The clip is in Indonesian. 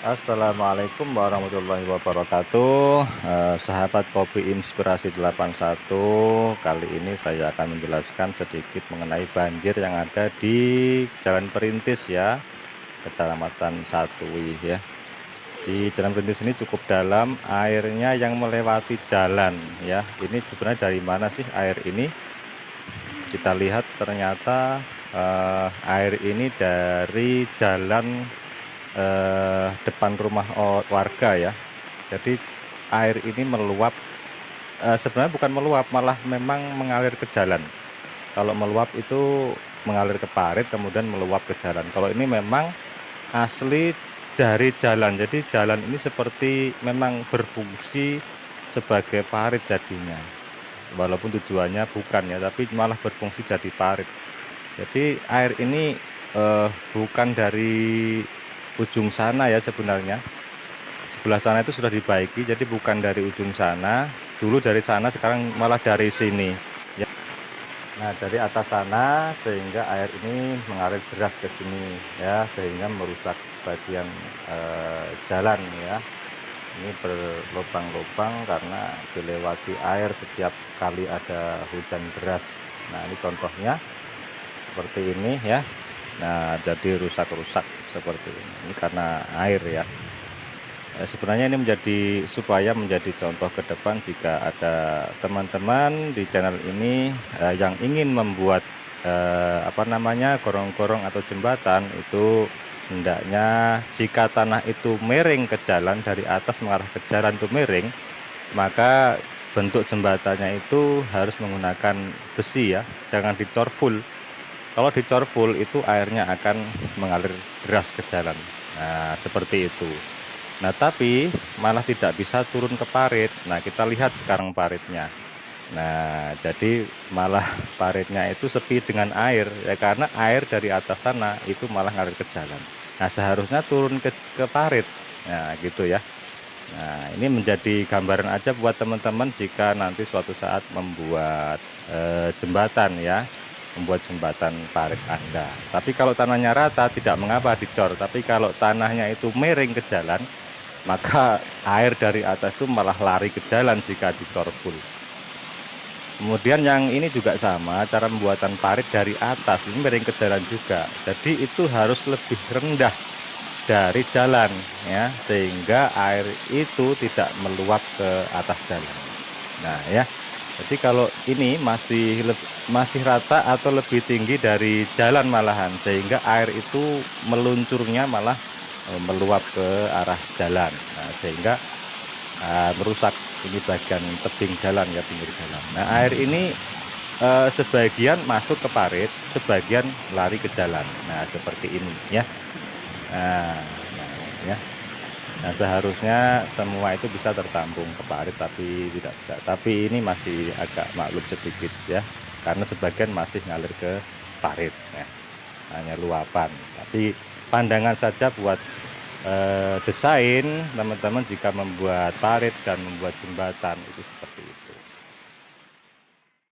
Assalamualaikum warahmatullahi wabarakatuh. Sahabat kopi inspirasi 81, kali ini saya akan menjelaskan sedikit mengenai banjir yang ada di Jalan Perintis ya, Kecamatan Satui ya. Di Jalan Perintis ini cukup dalam, airnya yang melewati jalan ya. Ini sebenarnya dari mana sih air ini? Kita lihat ternyata air ini dari jalan depan rumah warga ya. Jadi air ini meluap, sebenarnya bukan meluap, malah memang mengalir ke jalan. Kalau meluap itu mengalir ke parit kemudian meluap ke jalan. Kalau ini memang asli dari jalan, jadi jalan ini seperti memang berfungsi sebagai parit jadinya, walaupun tujuannya bukan ya, tapi malah berfungsi jadi parit. Jadi air ini bukan dari ujung sana ya, sebenarnya sebelah sana itu sudah dibaiki, jadi bukan dari ujung sana dulu, dari sana sekarang malah dari sini ya. Nah, dari atas sana sehingga air ini mengalir deras ke sini ya, sehingga merusak bagian jalan ya. Ini berlubang-lubang karena dilewati air setiap kali ada hujan deras. Nah, ini contohnya seperti ini ya. Nah, jadi rusak-rusak seperti ini karena air ya. Sebenarnya ini supaya menjadi contoh ke depan jika ada teman-teman di channel ini yang ingin membuat apa namanya, gorong-gorong atau jembatan, itu hendaknya jika tanah itu miring ke jalan, dari atas mengarah ke jalan itu miring, maka bentuk jembatannya itu harus menggunakan besi ya, jangan dicor full. Kalau dicor full itu airnya akan mengalir deras ke jalan. Nah, seperti itu. Nah, tapi malah tidak bisa turun ke parit. Nah, kita lihat sekarang paritnya. Nah, jadi malah paritnya itu sepi dengan air ya, karena air dari atas sana itu malah ngalir ke jalan. Nah, seharusnya turun ke parit. Nah, gitu ya. Nah, ini menjadi gambaran aja buat teman-teman jika nanti suatu saat membuat jembatan ya, membuat jembatan parit Anda. Tapi kalau tanahnya rata tidak mengapa dicor, tapi kalau tanahnya itu miring ke jalan, maka air dari atas itu malah lari ke jalan jika dicor full. Kemudian yang ini juga sama, cara pembuatan parit dari atas ini miring ke jalan juga. Jadi itu harus lebih rendah dari jalan ya, sehingga air itu tidak meluap ke atas jalan. Nah ya, jadi kalau ini masih rata atau lebih tinggi dari jalan malahan, sehingga air itu meluncurnya malah meluap ke arah jalan. Nah, sehingga merusak ini bagian tebing jalan ya, pinggir jalan. Nah, air ini sebagian masuk ke parit, sebagian lari ke jalan. Nah, seperti ini ya. Nah, ya. Nah, seharusnya semua itu bisa tertampung ke parit, tapi tidak bisa. Tapi ini masih agak maklum sedikit ya, karena sebagian masih ngalir ke parit ya, hanya luapan. Tapi pandangan saja buat desain teman-teman jika membuat parit dan membuat jembatan itu seperti itu.